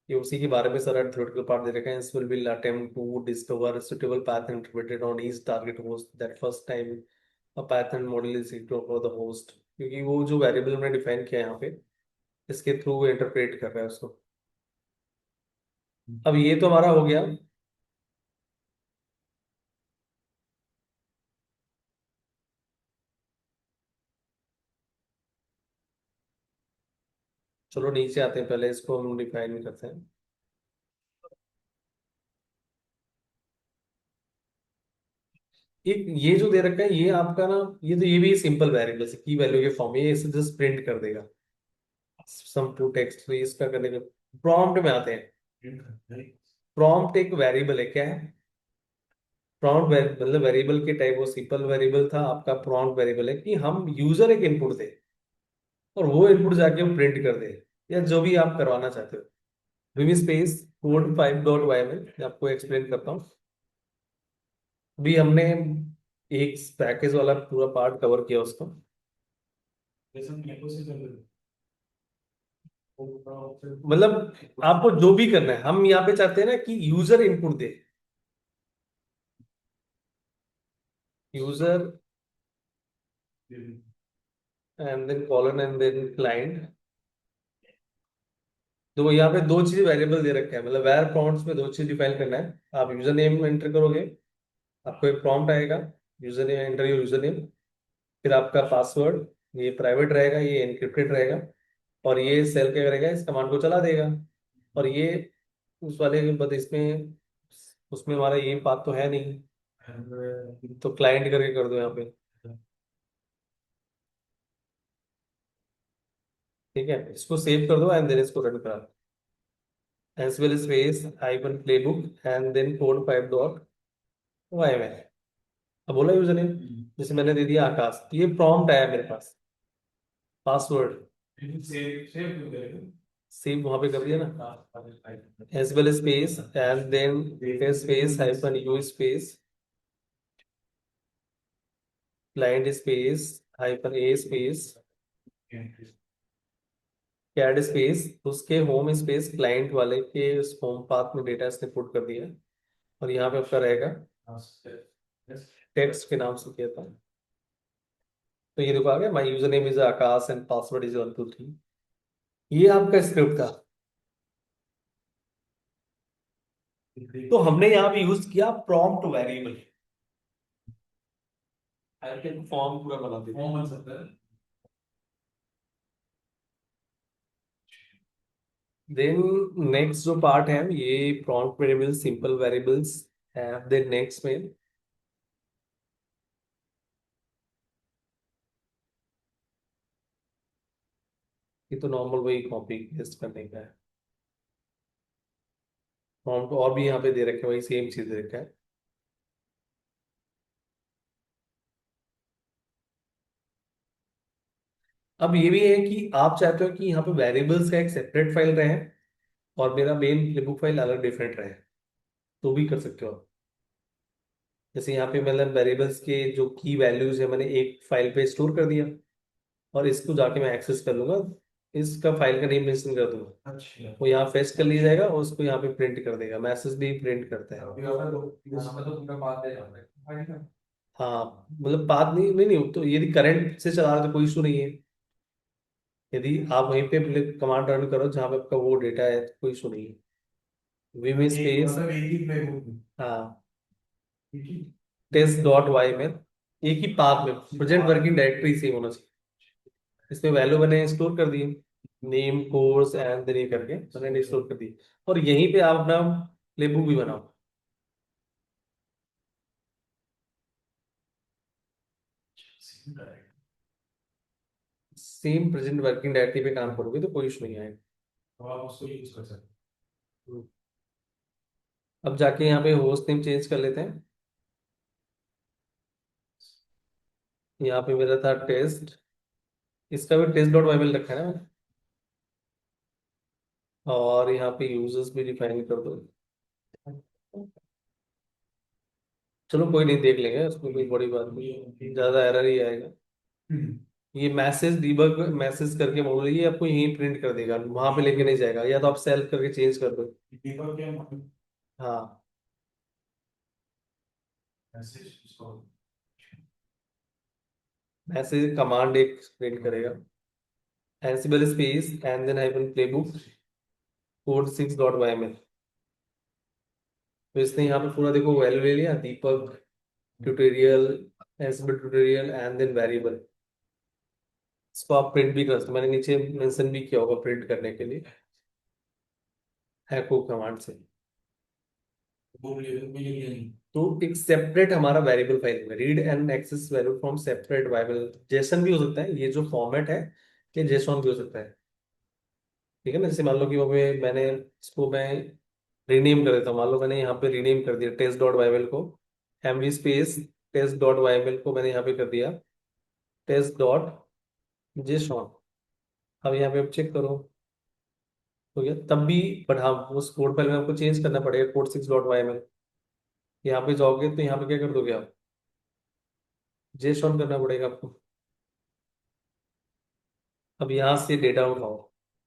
ये उसी के बारे में सारा थ्योरेटिकल पार्ट दे रखा है। Is will be attempt to discover suitable path interpreted on each target host that first time a Python model is equal for the host, क्योंकि वो जो वेरिएबल हमने डिफाइन किया है यहाँ पे, इसके थ्रू वो इंटरप्रेट कर रहा है उसको। अब ये तो हमारा हो गया। चलो नीचे आते हैं, पहले इसको हम डिफाइन करते हैं। एक ये जो दे रखा है ये आपका ना, ये भी सिंपल वेरिएबल है, की वैल्यू के फॉर्म में, ये इसे जस्ट प्रिंट कर देगा सम टू टेक्स्ट। तो इसका करने के प्रॉम्प्ट में आते हैं। प्रॉम्प्ट एक वेरिएबल है, क्या है प्रॉम्प्ट, मतलब वेरिएबल के टाइप वो सिंपल वेरिएबल था, आपका प्रॉम्प्ट वेरिएबल है कि हम यूजर एक इनपुट दे और वो इनपुट जाके हम प्रिंट कर दे, या जो भी आप करवाना चाहते हो। विमी स्पेस कोड 5.yml आपको एक्सप्लेन करता हूँ। अभी हमने एक पैकेज वाला पूरा पार्ट कवर किया उसको। मतलब आपको जो भी करना है, हम यहाँ पे चाहते हैं ना कि यूजर इनपुट दे, user and then colon and then client. तो यहाँ पे दो चीज वेरिएबल दे रखे हैं, मतलब वेर प्रॉम्प्ट्स में दो चीज डिफाइन करना है। आप यूजर नेम एंटर करोगे, आपको एक प्रॉम्प्ट आएगा, user name enter your user name, फिर आपका पासवर्ड, ये प्राइवेट रहेगा, ये एनक्रिप्टेड रहेगा, और ये सेल क्या करेगा, इस कमांड को चला देगा। और ये उस वाले बट इसमें, उसमें हमारा ये बात तो है नहीं, तो क्लाइंट करके कर दो यहाँ पे। ठीक है, इसको सेव कर दो एंड देन इसको रन करा, as well space hyphen playbook and then code 5.yml। अब बोला यूजर नेम, जैसे मैंने दे दिया आकाश, तो ये प्रॉम्प्ट आया मेरे पास। पासवर्ड सेव वहां पे कर दिया ना, as well space and then space hyphen U space client space hyphen A space cat space, उसके होम स्पेस क्लाइंट वाले के उस होम पाथ में डेटा इसने पुट कर दिया। और यहाँ पे आपका रहेगा टेक्स्ट के नाम से किया था। तो ये देखो आ गया, my user name is Akash and password is 123। ये आपका स्क्रिप्ट था। तो हमने यहाँ पे यूज किया प्रॉम्प्ट वेरिएबल, फॉर्म पूरा बना दिया। देन नेक्स्ट जो पार्ट है ये प्रॉम्प्ट वेरिएबल सिंपल वेरिएबल्स है, देन नेक्स्ट में ये तो नॉर्मल वही कॉपी पेस्ट करने का है। प्रॉम्प्ट और भी यहाँ पे दे रखे हैं, वही सेम चीज दे रखा है। अब ये भी है कि आप चाहते हो कि यहाँ पे वेरिएबल्स का एक सेपरेट फाइल रहे और मेरा मेन प्लेबुक फाइल अलग डिफरेंट रहे, तो भी कर सकते हो आप। जैसे यहाँ पे मतलब वेरिएबल्स के जो की वैल्यूज है मैंने एक फाइल पे स्टोर कर दिया, और इसको जाके मैं एक्सेस कर लूंगा, इसका फाइल का नेम मेंशन कर दूंगा, अच्छा। वो यहाँ फेच कर लिया जाएगा और उसको यहाँ पे प्रिंट कर देगा, मैसेज भी प्रिंट करता है। अभी यहाँ पे तो पूरा बात है यहाँ पे। हाँ मतलब बात नहीं नहीं नहीं, तो यदि करंट से चला रहे तो कोई इशू नहीं है। यदि आप वहीं पे कमांड रन करो जहाँ पे आपका वो डेटा है तो कोई इशू नहीं है। विम स्पेस, मतलब एक ही प्लेबुक में। हाँ, एक ही। टेस्ट डॉट वाई में एक ही पाथ में प्रेजेंट वर्किंग डायरेक्टरी सेम होना चाहिए। इसमें वैल्यू मैंने स्टोर कर दी, नेम कोर्स एंड देन ये करके मैंने स्टोर कर दी, और यहीं पे आप अपना प्लेबुक भी बनाओ। सेम प्रेजेंट वर्किंग डायरेक्टरी पे काम करोगे तो कोई इशू नहीं आएगा। तो आप उसको यूज कर सकते हम्म। अब जाके यहाँ पे होस्ट नेम चेंज कर लेते हैं। यहाँ पे मेरा था टेस्ट, इसका भी टेस्ट डॉट वाईमेल रखा है ना मैंने। और यहाँ पे यूजर्स भी डिफाइन कर दो। चलो कोई नहीं, देख लेंगे, उसमें कोई बड़ी बात नहीं, ज्यादा एरर ही आएगा। हैं। ये मैसेज डीबग मैसेज करके बोल ये आपको यहीं प्रिंट कर देगा, वहां पे लेके नहीं जाएगा, या तो आप सेल्फ करके चेंज कर दो। दीपक क्या मतलब हाँ, मैसेज उसको। मैसेज कमांड एक प्रिंट करेगा, Ansible space and then hyphen playbook code 6 dot YML. तो इसने यहाँ पे पूरा देखो वैल्यू ले लिया, Deepak tutorial, Ansible tutorial and then variable. इसको आप प्रिंट भी कर सकते हो, मैंने नीचे मेंशन भी किया होगा प्रिंट करने के लिए echo कमांड से। वो मिलेगी। तो एक सेपरेट हमारा वेरिएबल फाइल में read and access value from separate variable, JSON भी हो सकता है ये जो फॉर्मेट है, ये जेसॉन भी हो सकता है। ठीक है ना, जैसे मान लो कि वो मैंने इसको मैं रीनेम कर देता हूँ, मान लो मैंने यहाँ पे रीनेम कर दिया टेस्ट डॉट वाईएमएल को, एमवी स्पेस टेस्ट डॉट वाईएमएल को मैंने यहाँ पे कर दिया टेस्ट डॉट जेसॉन। अब यहाँ पे आप चेक करो, हो गया तब भी। बट हाँ, उस कोड फाइल में आपको चेंज करना पड़ेगा, कोड 6 डॉट वाईएमएल। यहाँ पे जाओगे तो यहाँ पे क्या कर दोगे आप, जेसॉन करना पड़ेगा आपको। अब यहाँ से डेटा उठाओ,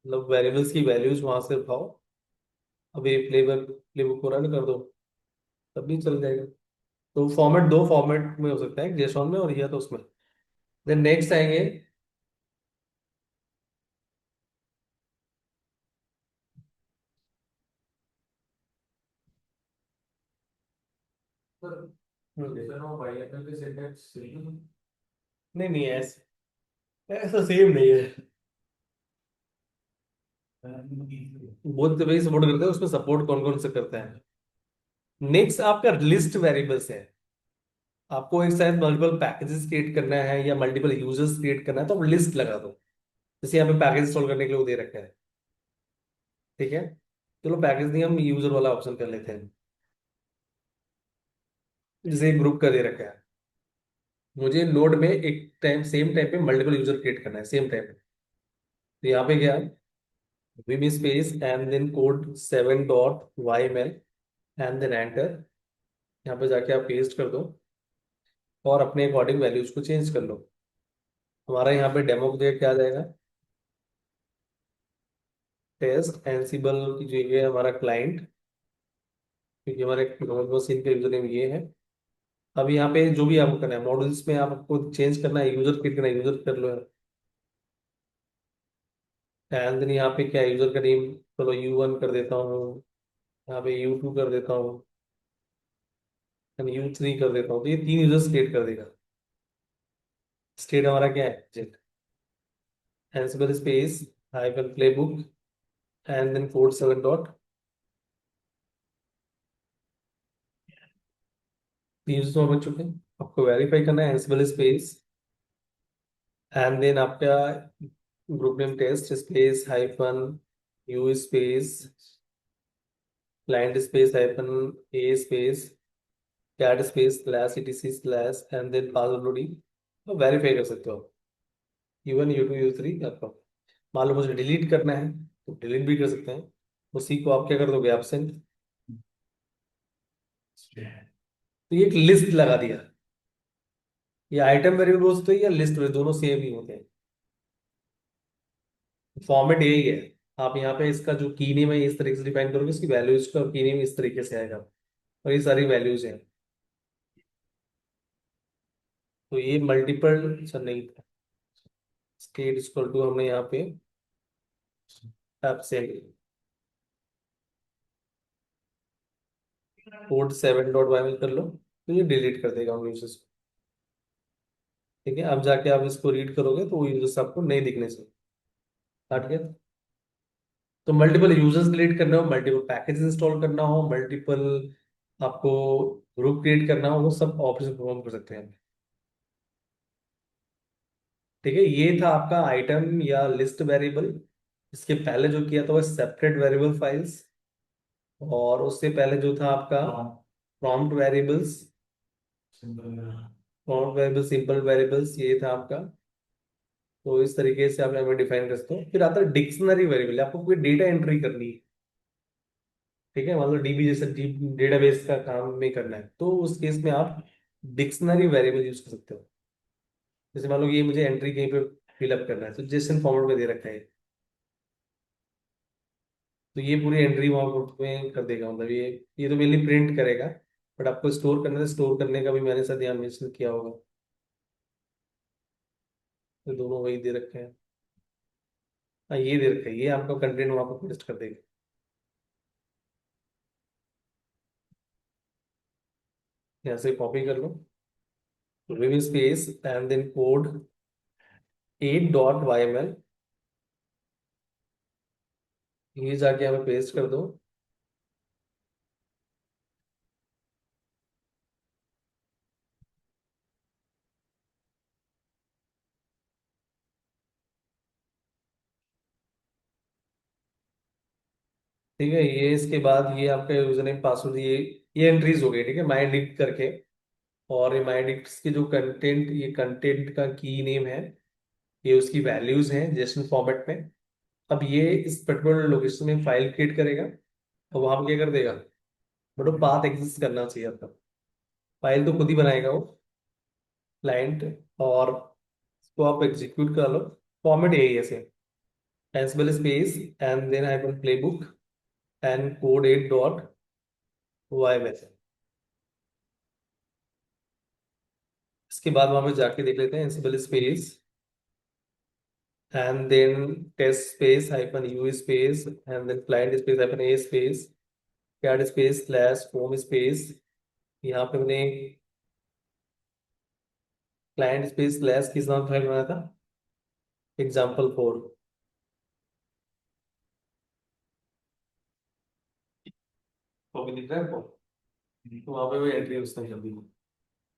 मतलब वेरिएबल्स की वैल्यूज वहां से उठाओ। अब ये प्लेबुक को रन कर दो, तब भी चल जाएगा। तो फॉर्मेट दो फॉर्मेट में हो सकता है, जेसॉन में और या तो उसमें। देन नेक्स्ट आएंगे, पर नहीं सर वो भाई अपने के सिंटैक्स सेम। नहीं ऐसा ऐसा सेम नहीं है। बहुत वही सपोर्ट करते हैं, उसमें सपोर्ट कौन कौन से करते हैं। नेक्स्ट आपका लिस्ट वेरिएबल्स है। आपको एक साथ मल्टीपल पैकेजेस क्रिएट करना है या मल्टीपल यूजर्स क्रिएट करना है तो आप लिस्ट लगा दो। जैसे यहाँ पे पैकेज इंस्टॉल करने के लिए वो दे रखा है, ठीक है। चलो पैकेज नहीं, हम यूजर वाला ऑप्शन कर लेते हैं। जैसे एक ग्रुप का दे रखा है, मुझे नोड में एक टाइम सेम टाइम पे मल्टीपल यूजर क्रिएट करना है सेम टाइम पे। तो यहाँ पे गया vim space and then code 7 dot Y M L and then enter. यहाँ पे जाके आप पेस्ट कर दो और अपने अकॉर्डिंग वैल्यूज को चेंज कर लो। हमारा यहाँ पे डेमो के लिए क्या आ जाएगा, टेस्ट एंसिबल की जो ये है हमारा क्लाइंट, क्योंकि हमारे मशीन का यूजर नेम ये है। अब यहाँ पे जो भी आपको करना है मॉडल्स में आपको चेंज करना है, यूजर क्रिएट करना है, यूजर कर लो। एंड देन यहाँ पे क्या है, यूजर का नेम चलो U1 कर देता हूँ, यहाँ पे U2 कर देता हूँ, U3 कर देता हूँ, तो ये 3 यूजर्स क्रिएट कर देगा। स्टेट हमारा क्या है, Ansible space hyphen playbook and then code 7 dot. Users में बन चुके हैं, आपको वेरीफाई करना है एंसिबल स्पेस एंड देन आपका group name test space hyphen U space client space hyphen A space cat space slash etc slash and then password loading. तो verify कर सकते हो आप। U1 U2 U3 आपका। मान लो मुझे डिलीट करना है तो डिलीट भी कर सकते हैं। उसी को आप क्या कर दोगे, एब्सेंट। तो ये एक लिस्ट लगा दिया। ये आइटम वेरिएबल होते हैं या लिस्ट वेरिएबल, दोनों सेम ही होते हैं। फॉर्मेट यही है। आप यहाँ पे इसका जो की नेम है इस तरीके से डिफाइन करोगे, इसकी वैल्यूज का की नेम इस तरीके से आएगा, और ये सारी वैल्यूज हैं। तो ये मल्टीपल, अच्छा नहीं था, स्टेट इक्वल टू हमने यहाँ पे एब्सेंट कोड 7.yml कर लो, तो ये डिलीट कर देगा उन यूजर्स को। ठीक है, अब जाके आप इसको रीड करोगे तो वो यूजर्स आपको नहीं दिखने से हट गया। तो मल्टीपल यूजर्स डिलीट करना हो, मल्टीपल पैकेज इंस्टॉल करना हो, मल्टीपल आपको ग्रुप क्रिएट करना हो, वो सब ऑपरेशन परफॉर्म कर सकते हैं। ठीक है, ये था आपका आइटम या लिस्ट वेरिएबल। इसके पहले जो किया था वो सेपरेट वेरिएबल फाइल्स, और उससे पहले जो था आपका prompt variables. Prompt variable, simple variables, ये था आपका। तो इस तरीके से आप यहाँ पे डिफाइन कर सकते हो। फिर आता है डिक्शनरी वेरिएबल, आपको कोई डेटा एंट्री करनी है। ठीक है, मतलब डीबी जैसे डेटाबेस का काम में करना है, तो उस केस में आप डिक्शनरी वेरिएबल यूज कर सकते हो। जैसे मान लो कि ये मुझे एंट्री कहीं पे फिलअप करना है, तो जेसन फॉर्मेट में दे रखा है, तो ये पूरी एंट्री वहां में कर देगा। मतलब ये तो मेनली प्रिंट करेगा, बट आपको स्टोर करना है, स्टोर करने का भी मैंने साथ ध्यान मेंशन किया होगा। तो दोनों वही दे रखे हैं। हाँ, ये दे रखा है, ये आपका कंटेंट वहां पर पेस्ट कर देगा। यहाँ से कॉपी कर लो, review space and then code 8.yml, ये जाके हमें पेस्ट कर दो। ठीक है, ये इसके बाद ये आपका यूजर नेम पासवर्ड, ये एंट्रीज हो गई। ठीक है, माई डिक्ट करके, और ये माई डिक्ट के जो कंटेंट, ये कंटेंट का की नेम है, ये उसकी वैल्यूज हैं जेसन फॉर्मेट में। अब ये इस पर्टिकुलर लोकेशन में फाइल क्रिएट करेगा, और वहां पर क्या कर देगा, बट वो पाथ एग्जिस्ट करना चाहिए आपका। फाइल तो खुद ही बनाएगा वो क्लाइंट, और इसको आप एग्जीक्यूट कर लो। फॉर्मेट यही है same, Ansible space and then hyphen playbook and code 8.yml। इसके बाद वहां पे जाके देख लेते हैं, Ansible space and then test space hyphen U space and then client space hyphen A space cat space slash home space. यहाँ पे मैंने क्लाइंट स्पेस स्लैश किस नाम फाइल बनाया था, एग्जाम्पल 4। तो भी दिख रहा है आपको, तो वहां पे वो एंट्री उसने कर दी।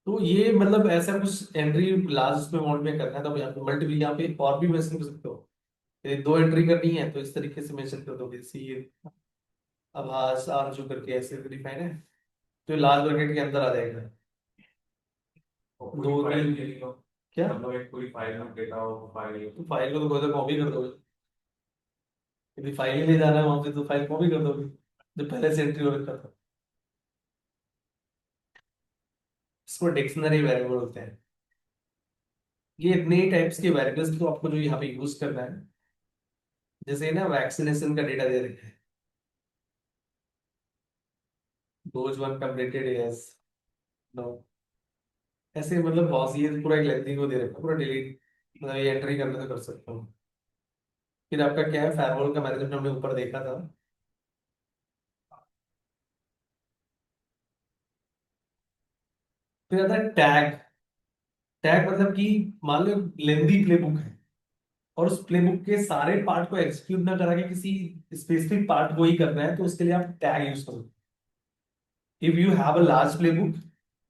तो ये मतलब ऐसा कुछ एंट्री लार्ज में अमाउंट में करना है, तो यहाँ पे मल्टीपल, यहाँ पे और भी मेंशन कर सकते हो। यदि 2 एंट्री करनी है तो इस तरीके से मेंशन कर दोगे, सी आभास आर जो करके ऐसे डिफाइन है, तो लार्ज ब्रैकेट के अंदर आ जाएगा। और दो पूरी फाइल तीन ले ली हो, क्या, मतलब एक पूरी फाइल में डेटा हो फाइल। तो फाइल को तो बहुत कॉपी कर दोगे। यदि फाइल ही ले जाना है वहां पे तो फाइल कॉपी कर दोगे, जो पहले से एंट्री हो रखा था। इसको डिक्शनरी वेरिएबल होते हैं। ये इतने टाइप्स के वेरिएबल्स तो आपको जो यहाँ पे यूज करना है, जैसे ना वैक्सीनेशन का डेटा दे रखा है, डोज 1 कंप्लीटेड, यस नो, ऐसे मतलब बहुत सी, ये पूरा एक लेंथी को दे रखा है, पूरा डिलीट, मतलब ये एंट्री करने से कर सकता हूँ। फिर आपका क्या है, फायरवॉल का मैनेजमेंट हमने ऊपर देखा था। फिर आता है टैग। टैग मतलब कि मान लो लेंदी प्लेबुक है, और उस प्लेबुक के सारे पार्ट को एग्जीक्यूट ना करा के किसी स्पेसिफिक पार्ट को ही करना है, तो उसके लिए आप टैग यूज करो। If you have a large playbook,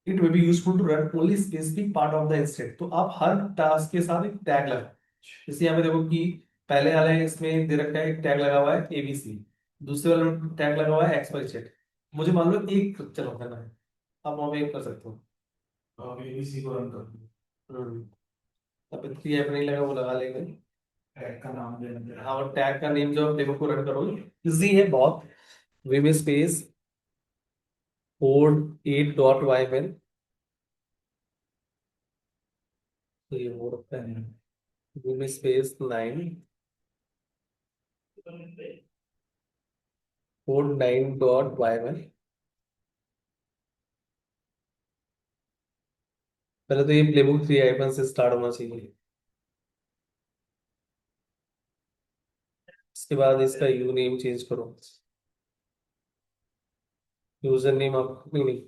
it will be useful to run only specific part of the instance. तो आप हर टास्क के साथ एक टैग लगाओ। जैसे यहाँ पे देखो कि पहले वाले इसमें दे रखा है, एक टैग लगा हुआ है एबीसी, दूसरे वाले में टैग लगा हुआ है एक्स वाई जेड। मुझे मान लो एक चलो करना है, आप वहां पे एक कर सकते हो। तो अब एबीसी को रन कर दो। हम्म। अब 3F नहीं लगा, वो लगा लेंगे। टैग का नाम देना। हाँ, और टैग का नेम जो प्लेबुक को रन करोगे, इजी है बहुत। विम स्पेस कोड 8.yml, तो ये हो रखता है। Vim space 9 code 9.yml। पहले तो ये प्लेबुक 3 आइकन से स्टार्ट होना चाहिए। इसके बाद इसका यू नेम चेंज करो। यूजर नेम आप नहीं, नहीं,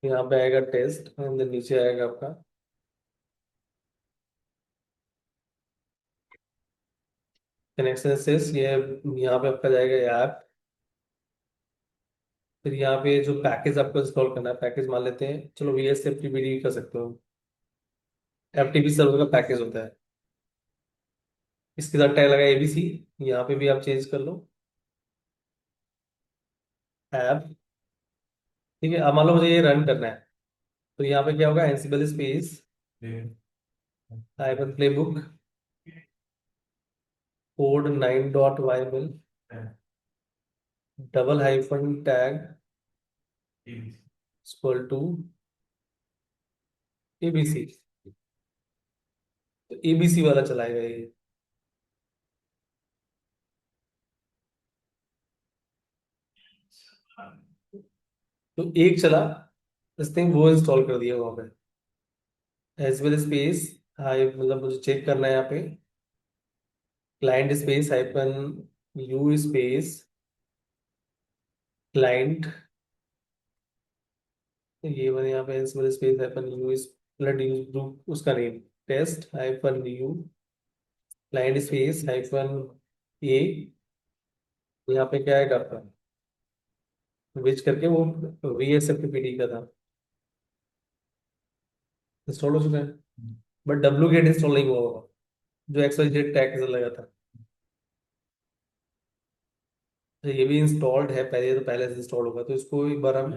यहाँ पे आएगा टेस्ट, एंड देन नीचे आएगा आपका कनेक्शन एक्सेस। ये यहाँ पे आपका जाएगा ऐप। फिर यहाँ पे जो पैकेज आपको इंस्टॉल करना है, पैकेज मान लेते हैं, चलो we S F T P D कर सकते हो। एफ टी पी सर्वर का पैकेज होता है। इसके साथ टैग लगा एबीसी, यहाँ पे भी आप चेंज कर लो ऐप। ठीक है, अब मान लो मुझे ये रन करना है, तो यहाँ पे क्या होगा, Ansible space hyphen playbook code 9.yml double hyphen tag equal to ABC. तो एबीसी वाला चलाएगा ये। तो एक चला, इस थिंग वो इंस्टॉल कर दिया वहां पे। एज वेल स्पेस, हाई मतलब मुझे चेक करना है यहाँ पे, client space hyphen U space client, ये मैंने यहाँ पे as well space hyphen U blood use group उसका name test hyphen U client space hyphen A. यहाँ पे क्या है आपका विच करके वो V S F P D का था, इंस्टॉल हो चुका है। बट डब्ल्यू गेट इंस्टॉल नहीं हुआ होगा, जो एक्स वाई जेड टैग लगा था। तो ये भी इंस्टॉल्ड है पहले, तो पहले से इंस्टॉल होगा, तो इसको एक बार हम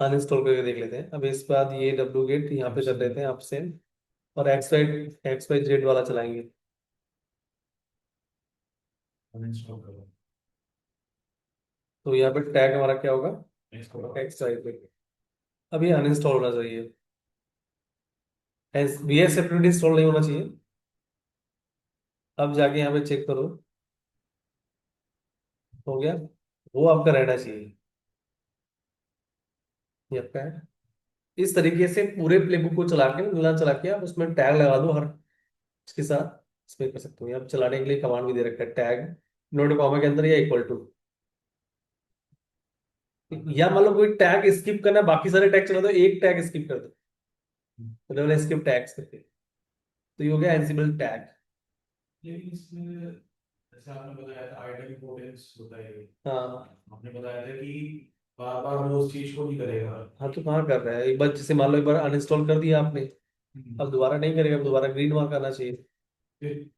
अनइंस्टॉल करके देख लेते हैं। अब इस बाद ये डब्ल्यू गेट यहाँ पे कर देते हैं आपसे, और एक्स वाई जेड वाला चलाएंगे। तो यहाँ पे टैग हमारा क्या होगा, एक्स वाई जेड। अब ये अनइंस्टॉल होना चाहिए, वी एस सेपरेट इंस्टॉल नहीं होना चाहिए। अब जाके यहाँ पे चेक करो, हो गया, वो आपका रहना चाहिए, ये आपका है। इस तरीके से पूरे प्लेबुक को चला के मिला चला के आप उसमें टैग लगा दो हर इसके साथ। इसमें कर सकते हो, यहाँ पे चलाने के लिए कमांड भी दे रखा है टैग नोट कॉमा के अंदर या इक्वल टू। या मान लो कोई टैग स्किप करना है, बाकी सारे टैग चला दो, एक टैग स्किप कर दो, मतलब स्किप टैग्स करके, तो ये हो गया एंसिबल टैग। लेकिन इसमें जैसे आपने बताया था आइडल इंपॉर्टेंस होता है ये। हाँ। आपने बताया था कि बार बार वो उस चीज को नहीं करेगा। हाँ, तो कहाँ कर रहा है, एक बार जैसे मान लो एक बार अनइंस्टॉल कर दिया आपने, अब दोबारा नहीं करेगा, अब दोबारा ग्रीन मार्क आना चाहिए। फिर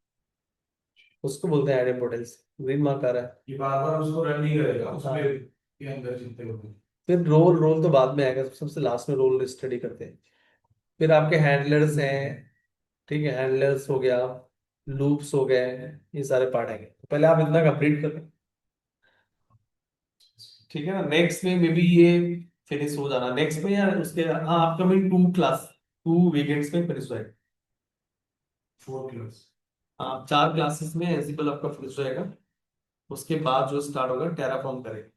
उसको बोलते हैं एड इम्पोर्टेंस, ग्रीन मार्क आ रहा है। ये बार बार उसको रन नहीं करेगा उसमें हाँ, के अंदर जितने होते हैं। फिर रोल रोल तो बाद में आएगा, सबसे लास्ट में रोल स्टडी करते हैं। फिर आपके हैंडलर्स हैं, ठीक है, हैंडलर्स हो गया, लूप्स हो गए, ये सारे पार्ट आएंगे, तो पहले आप इतना कंप्लीट कर लें। ठीक है ना, नेक्स्ट में मे बी ये फिनिश हो जाना, नेक्स्ट में या उसके, हाँ, अपकमिंग 2 वीकेंड्स में फिनिश हो जाएगा। 4 क्लास। हाँ, 4 क्लासेस में एंसिबल आपका फिनिश हो जाएगा। उसके बाद जो स्टार्ट होगा टेराफॉर्म करेगा।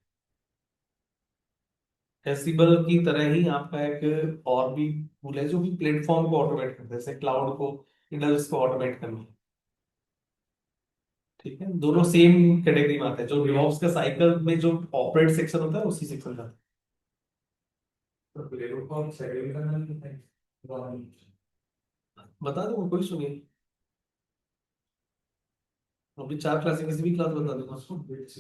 एंसिबल की तरह ही आपका एक और भी टूल है जो कि प्लेटफॉर्म को ऑटोमेट करता है, जैसे क्लाउड को, इंडस्ट्रीज को ऑटोमेट करना। ठीक है, दोनों सेम कैटेगरी में आते हैं, जो डिवॉप्स का साइकिल में जो ऑपरेट सेक्शन होता है उसी सेक्शन का। तो प्लेबुक को हम शेड्यूल करना है तो हम बता दूंगा, कोई सुनिए, अभी 4 क्लास किसी भी क्लास बता दूंगा। उसको बिट्स